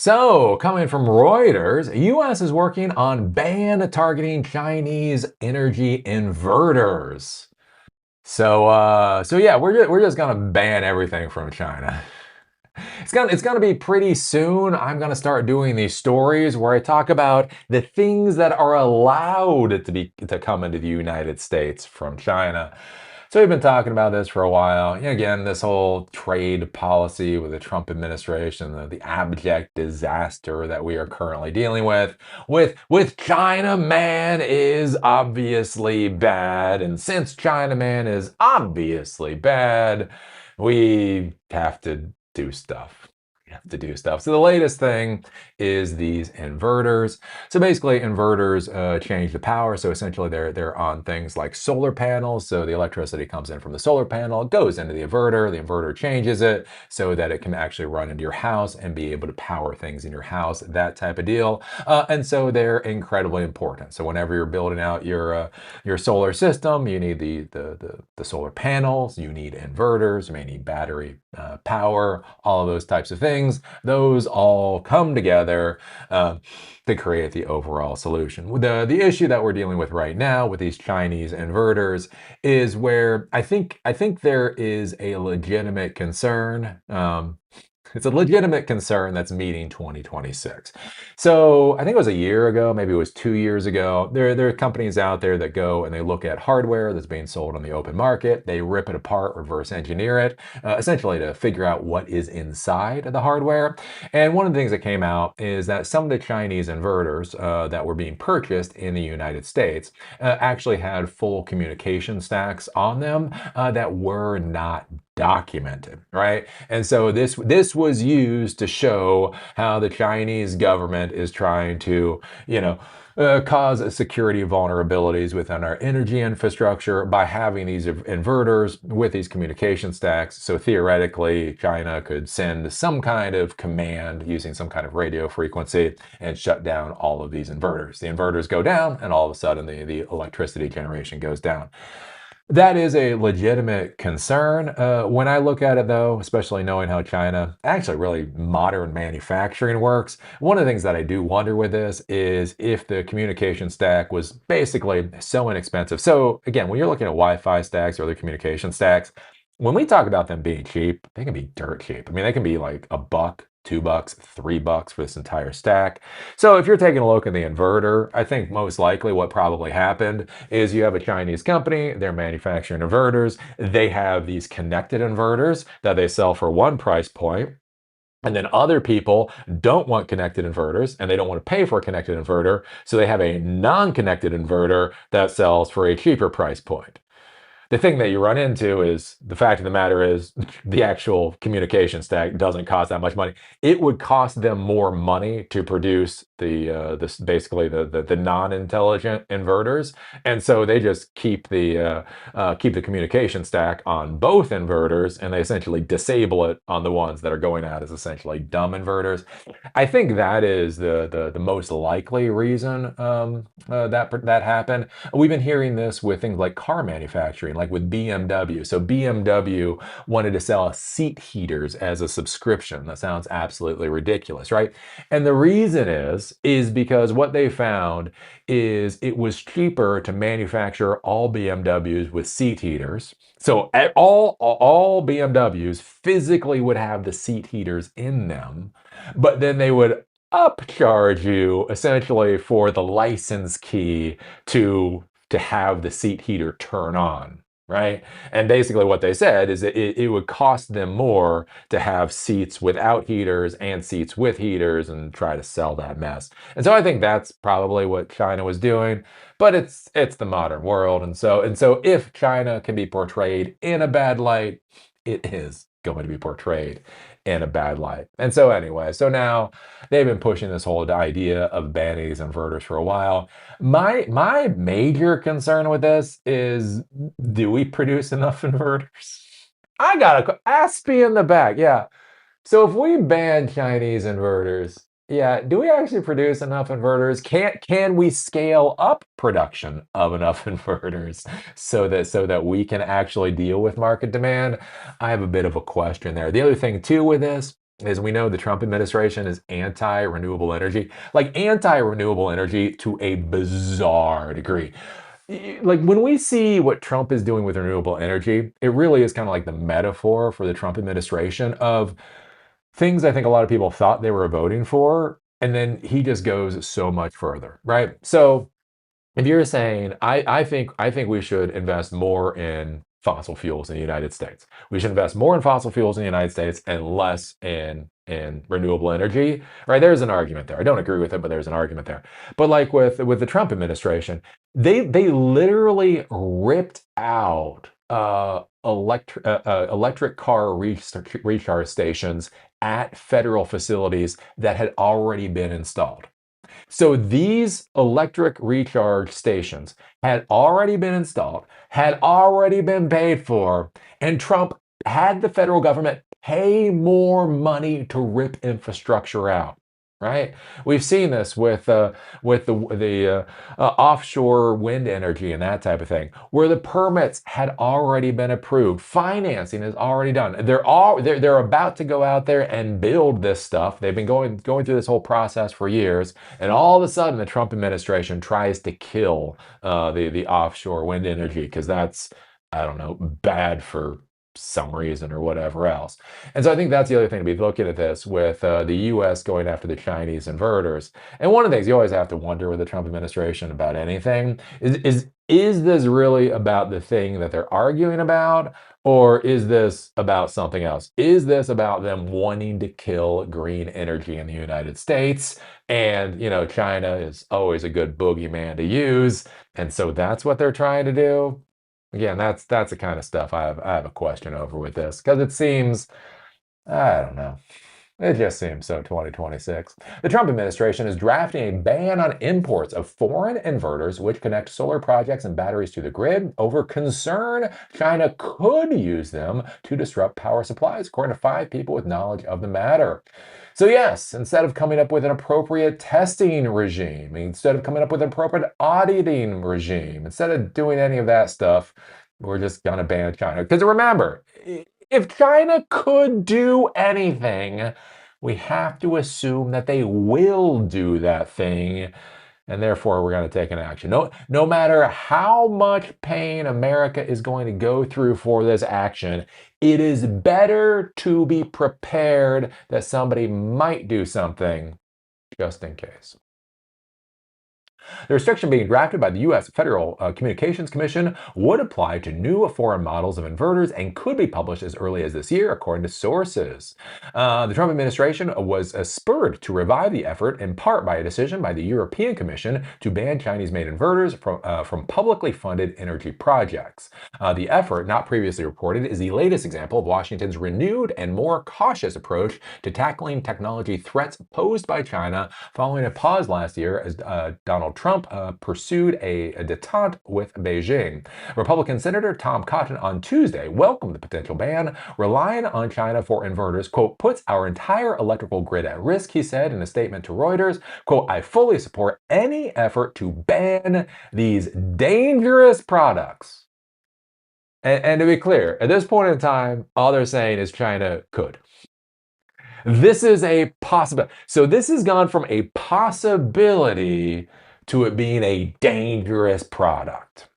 So, coming from Reuters, US is working on ban targeting Chinese energy inverters. So yeah, we're just gonna ban everything from China. It's gonna be pretty soon. I'm gonna start doing these stories where I talk about the things that are allowed to come into the United States from China. So we've been talking about this for a while. Again, this whole trade policy with the Trump administration, the abject disaster that we are currently dealing with China, man, is obviously bad. And since China, man, is obviously bad, we have to do stuff. We have to do stuff. So the latest thing is these inverters. So basically, inverters change the power. So essentially, they're on things like solar panels. So the electricity comes in from the solar panel, goes into the inverter. The inverter changes it so that it can actually run into your house and be able to power things in your house. That type of deal. And so they're incredibly important. So whenever you're building out your solar system, you need the solar panels, you need inverters, you may need battery power, all of those types of things. Those all come together to create the overall solution. The issue that we're dealing with right now with these Chinese inverters is where I think there is a legitimate concern. It's a legitimate concern that's meeting 2026. So I think it was a year ago, maybe it was 2 years ago. There are companies out there that go and they look at hardware that's being sold on the open market. They rip it apart, reverse engineer it, essentially to figure out what is inside of the hardware. And one of the things that came out is that some of the Chinese inverters that were being purchased in the United States actually had full communication stacks on them that were not documented, right? And so this was used to show how the Chinese government is trying to, cause security vulnerabilities within our energy infrastructure by having these inverters with these communication stacks. So theoretically, China could send some kind of command using some kind of radio frequency and shut down all of these inverters. The inverters go down, and all of a sudden the electricity generation goes down. That is a legitimate concern. When I look at it, though, especially knowing how China, actually really modern manufacturing works, one of the things that I do wonder with this is if the communication stack was basically so inexpensive. So, again, when you're looking at Wi Fi stacks or other communication stacks, when we talk about them being cheap, they can be dirt cheap. I mean, they can be like a buck, $2, $3 for this entire stack. So if you're taking a look at the inverter, I think most likely what probably happened is you have a Chinese company, they're manufacturing inverters, they have these connected inverters that they sell for one price point. And then other people don't want connected inverters and they don't want to pay for a connected inverter. So they have a non connected inverter that sells for a cheaper price point. The thing that you run into is the fact of the matter is the actual communication stack doesn't cost that much money. It would cost them more money to produce this basically the non-intelligent inverters, and so they just keep the communication stack on both inverters, and they essentially disable it on the ones that are going out as essentially dumb inverters. I think that is the most likely reason that happened. We've been hearing this with things like car manufacturing, like with BMW. So BMW wanted to sell seat heaters as a subscription. That sounds absolutely ridiculous, right? And the reason is because what they found is it was cheaper to manufacture all BMWs with seat heaters. So all BMWs physically would have the seat heaters in them, but then they would upcharge you essentially for the license key to have the seat heater turn on, right? And basically what they said is that it would cost them more to have seats without heaters and seats with heaters and try to sell that mess. And so I think that's probably what China was doing, but it's the modern world. And so if China can be portrayed in a bad light, it is going to be portrayed in a bad light. And so anyway, so now they've been pushing this whole idea of banning these inverters for a while. My major concern with this is, do we produce enough inverters? I got a ask me in the back. Yeah. So if we ban Chinese inverters, yeah, do we actually produce enough inverters? Can we scale up production of enough inverters so that we can actually deal with market demand? I have a bit of a question there. The other thing too with this is we know the Trump administration is anti-renewable energy, like anti-renewable energy to a bizarre degree. Like when we see what Trump is doing with renewable energy, it really is kind of like the metaphor for the Trump administration of things I think a lot of people thought they were voting for, and then he just goes so much further, right? So if you're saying, I think we should invest more in fossil fuels in the United States. We should invest more in fossil fuels in the United States and less in renewable energy. Right? There's an argument there. I don't agree with it, but there's an argument there. But like with the Trump administration, they literally ripped out electric car recharge stations at federal facilities that had already been installed. So these electric recharge stations had already been installed, had already been paid for, and Trump had the federal government pay more money to rip infrastructure out. Right? We've seen this with the offshore wind energy and that type of thing, where the permits had already been approved, financing is already done. They're about to go out there and build this stuff. They've been going through this whole process for years, and all of a sudden, the Trump administration tries to kill the offshore wind energy because that's, I don't know, bad for some reason or whatever else. And so I think that's the other thing to be looking at this with the U.S. going after the Chinese inverters. And one of the things you always have to wonder with the Trump administration about anything is this really about the thing that they're arguing about, or is this about something else? Is this about them wanting to kill green energy in the United States? And, China is always a good boogeyman to use. And so that's what they're trying to do. Again, that's the kind of stuff I have a question over with this because it seems, I don't know. It just seems so 2026. The Trump administration is drafting a ban on imports of foreign inverters which connect solar projects and batteries to the grid over concern China could use them to disrupt power supplies, according to 5 people with knowledge of the matter. So, yes, instead of coming up with an appropriate testing regime, instead of coming up with an appropriate auditing regime, instead of doing any of that stuff, we're just going to ban China. Because remember, if China could do anything, we have to assume that they will do that thing, and therefore we're going to take an action. No matter how much pain America is going to go through for this action, it is better to be prepared that somebody might do something just in case. The restriction being drafted by the U.S. Federal Communications Commission would apply to new foreign models of inverters and could be published as early as this year, according to sources. The Trump administration was spurred to revive the effort in part by a decision by the European Commission to ban Chinese-made inverters from publicly funded energy projects. The effort, not previously reported, is the latest example of Washington's renewed and more cautious approach to tackling technology threats posed by China following a pause last year as Donald Trump pursued a detente with Beijing. Republican Senator Tom Cotton on Tuesday welcomed the potential ban. Relying on China for inverters, quote, puts our entire electrical grid at risk, he said in a statement to Reuters. Quote, I fully support any effort to ban these dangerous products. And to be clear, at this point in time, all they're saying is China could. This is a possibility. So this has gone from a possibility to it being a dangerous product.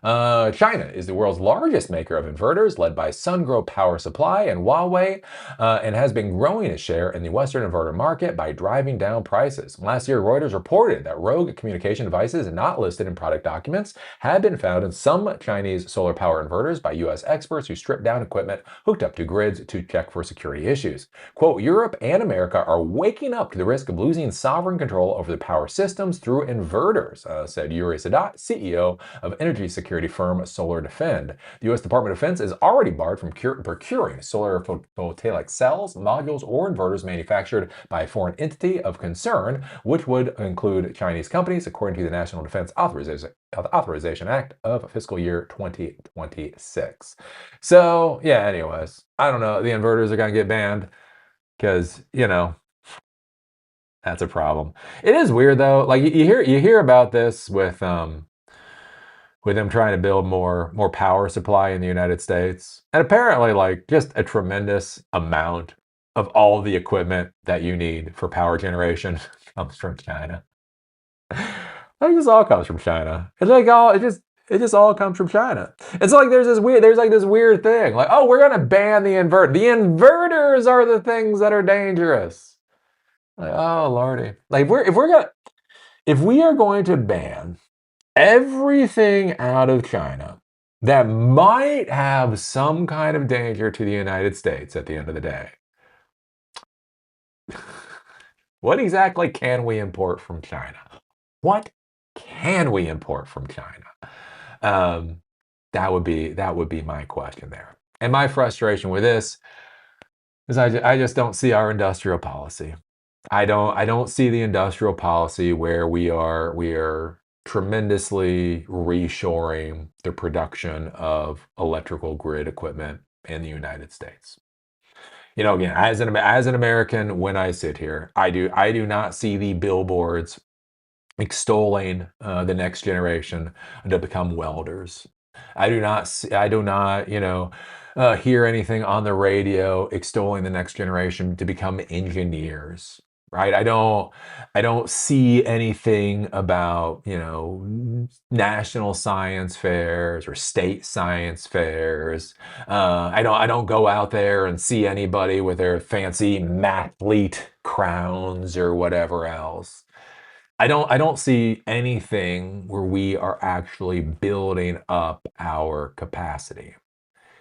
China is the world's largest maker of inverters, led by Sungrow Power Supply and Huawei, and has been growing its share in the Western inverter market by driving down prices. Last year, Reuters reported that rogue communication devices not listed in product documents had been found in some Chinese solar power inverters by U.S. experts who stripped down equipment hooked up to grids to check for security issues. Quote, Europe and America are waking up to the risk of losing sovereign control over the power systems through inverters, said Yuri Sadat, CEO of energy security firm Solar Defend. The U.S. Department of Defense is already barred from procuring solar photovoltaic cells, modules, or inverters manufactured by a foreign entity of concern, which would include Chinese companies, according to the National Defense Authorization Act of fiscal year 2026. So, yeah, anyways, I don't know. The inverters are going to get banned because, that's a problem. It is weird though. Like you hear about this with with them trying to build more power supply in the United States. And apparently, like, just a tremendous amount of all the equipment that you need for power generation comes from China. Like, this all comes from China. It's like all it just all comes from China. It's like there's like this weird thing. Like, oh, we're gonna ban the inverter. The inverters are the things that are dangerous. Like, oh lordy. Like, if we are going to ban everything out of China that might have some kind of danger to the United States at the end of the day, what exactly can we import from China? What can we import from China? Um, that would be my question there. And my frustration with this is I just don't see our industrial policy. I don't see the industrial policy where we are tremendously reshoring the production of electrical grid equipment in the United States. You know, again, as an American, when I sit here, I do not see the billboards extolling the next generation to become welders. I do not, you know, hear anything on the radio extolling the next generation to become engineers. Right? I don't see anything about, you know, national science fairs or state science fairs. I don't go out there and see anybody with their fancy mathlete crowns or whatever else. I don't see anything where we are actually building up our capacity.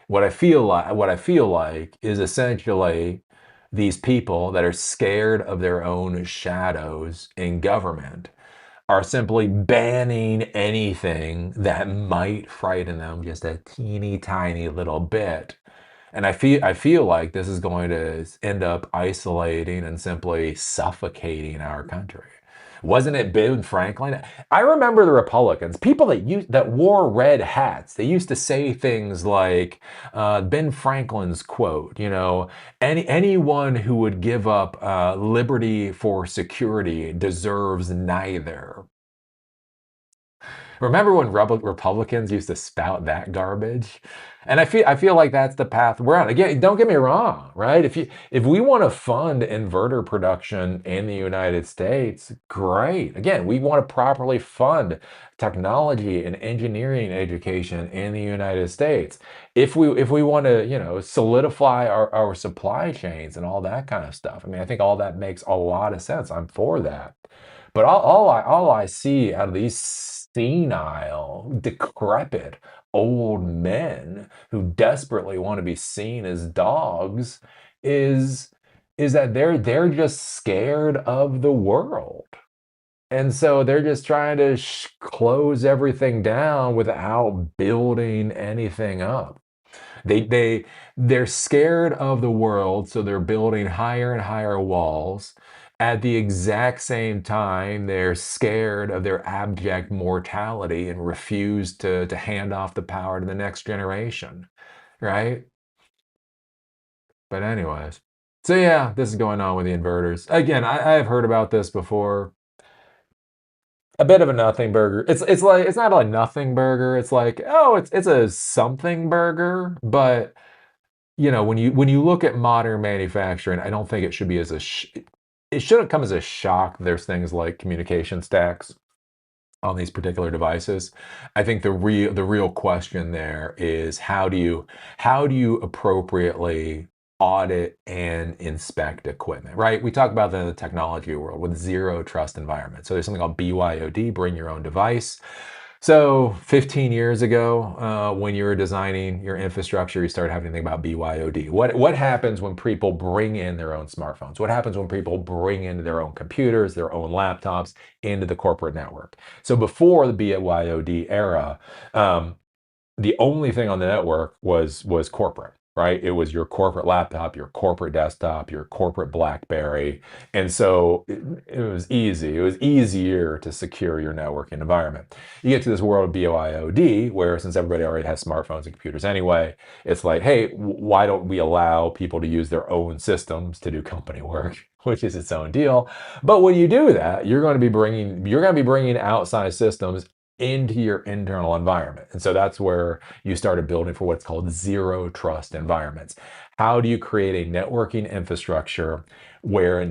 What I feel like is essentially these people that are scared of their own shadows in government are simply banning anything that might frighten them just a teeny tiny little bit. And I feel like this is going to end up isolating and simply suffocating our country. Wasn't it Ben Franklin? I remember the Republicans, people that wore red hats. They used to say things like Ben Franklin's quote, you know, anyone who would give up liberty for security deserves neither. Remember when Republicans used to spout that garbage? And I feel like that's the path we're on. Again, don't get me wrong, right? If we want to fund inverter production in the United States, great. Again, we want to properly fund technology and engineering education in the United States. If we want to, you know, solidify our supply chains and all that kind of stuff. I mean, I think all that makes a lot of sense. I'm for that. But all I see out of these senile, decrepit old men who desperately want to be seen as dogs is that they're just scared of the world. And so they're just trying to close everything down without building anything up. They're scared of the world, so they're building higher and higher walls. At the exact same time, they're scared of their abject mortality and refuse to hand off the power to the next generation, right? But anyways, so yeah, this is going on with the inverters. Again, I have heard about this before. A bit of a nothing burger. It's like it's not a nothing burger. It's like, oh, it's a something burger, but you know, when you look at modern manufacturing, I don't think it should be it shouldn't come as a shock. There's things like communication stacks on these particular devices. I think the real question there is how do you appropriately audit and inspect equipment, right? We talk about that in the technology world with zero trust environment. So there's something called BYOD, bring your own device. So 15 years ago, when you were designing your infrastructure, you started having to think about BYOD. What happens when people bring in their own smartphones? What happens when people bring in their own computers, their own laptops into the corporate network? So before the BYOD era, the only thing on the network was corporate, right? It was your corporate laptop, your corporate desktop, your corporate BlackBerry. And so it was easy. It was easier to secure your networking environment. You get to this world of BYOD, where since everybody already has smartphones and computers anyway, it's like, hey, why don't we allow people to use their own systems to do company work? Which is its own deal. But when you do that, you're going to be bringing outside systems into your internal environment. And so that's where you started building for what's called zero trust environments. How do you create a networking infrastructure where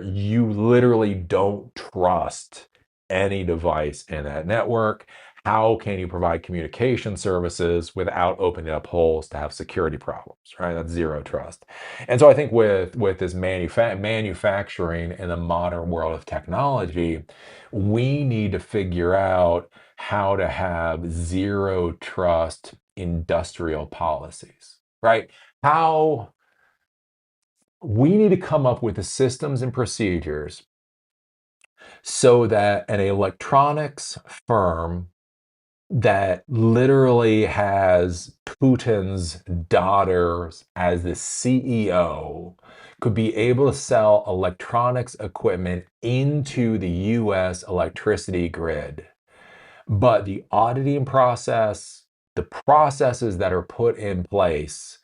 you literally don't trust any device in that network? How can you provide communication services without opening up holes to have security problems, right? That's zero trust. And so I think with this manufacturing in the modern world of technology, we need to figure out how to have zero trust industrial policies, right? How we need to come up with the systems and procedures so that an electronics firm that literally has Putin's daughters as the CEO could be able to sell electronics equipment into the US electricity grid. But the auditing process, the processes that are put in place,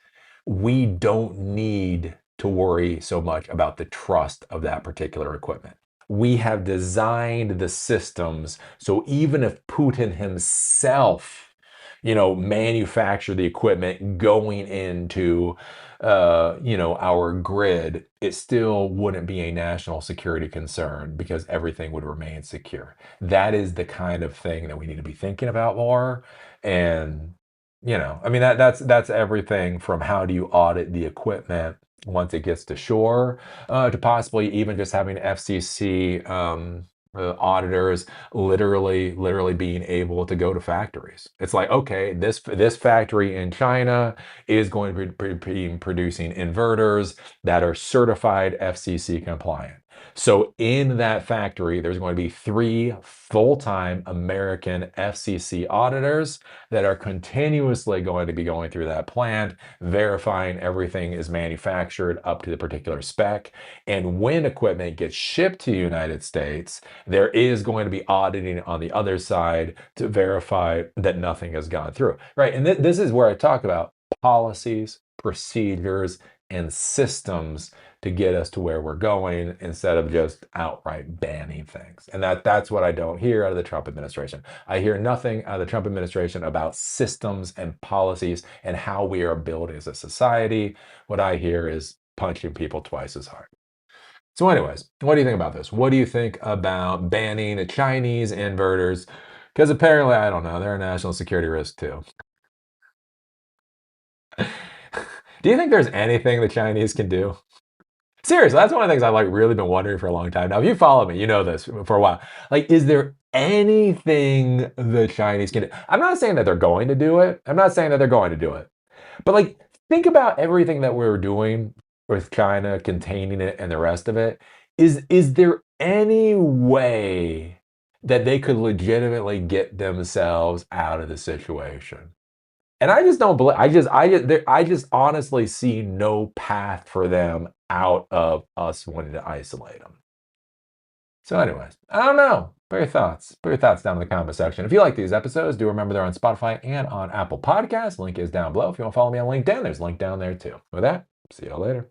we don't need to worry so much about the trust of that particular equipment. We have designed the systems so even if Putin himself, manufactured the equipment going into, our grid, it still wouldn't be a national security concern because everything would remain secure. That is the kind of thing that we need to be thinking about more. And, I mean, that's everything from how do you audit the equipment once it gets to shore, to possibly even just having FCC auditors literally being able to go to factories. It's like, okay, this factory in China is going to be producing inverters that are certified FCC compliant. So in that factory, there's going to be 3 full-time American FCC auditors that are continuously going to be going through that plant, verifying everything is manufactured up to the particular spec. And when equipment gets shipped to the United States, there is going to be auditing on the other side to verify that nothing has gone through, right? And this is where I talk about policies, procedures, and systems to get us to where we're going instead of just outright banning things. And that's what I don't hear out of the Trump administration. I hear nothing out of the Trump administration about systems and policies and how we are building as a society. What I hear is punching people twice as hard. So anyways, what do you think about this? What do you think about banning Chinese inverters? Because apparently, I don't know, they're a national security risk too. Do you think there's anything the Chinese can do? Seriously, that's one of the things I've like really been wondering for a long time. Now, if you follow me, you know this for a while. Like, is there anything the Chinese can do? I'm not saying that they're going to do it. I'm not saying that they're going to do it. But like, think about everything that we're doing with China, containing it, and the rest of it. Is there any way that they could legitimately get themselves out of the situation? And I just don't believe. I just honestly see no path for them out of us wanting to isolate them. So, anyways, I don't know. Put your thoughts. Put your thoughts down in the comment section. If you like these episodes, do remember they're on Spotify and on Apple Podcasts. Link is down below. If you want to follow me on LinkedIn, there's a link down there too. With that, see y'all later.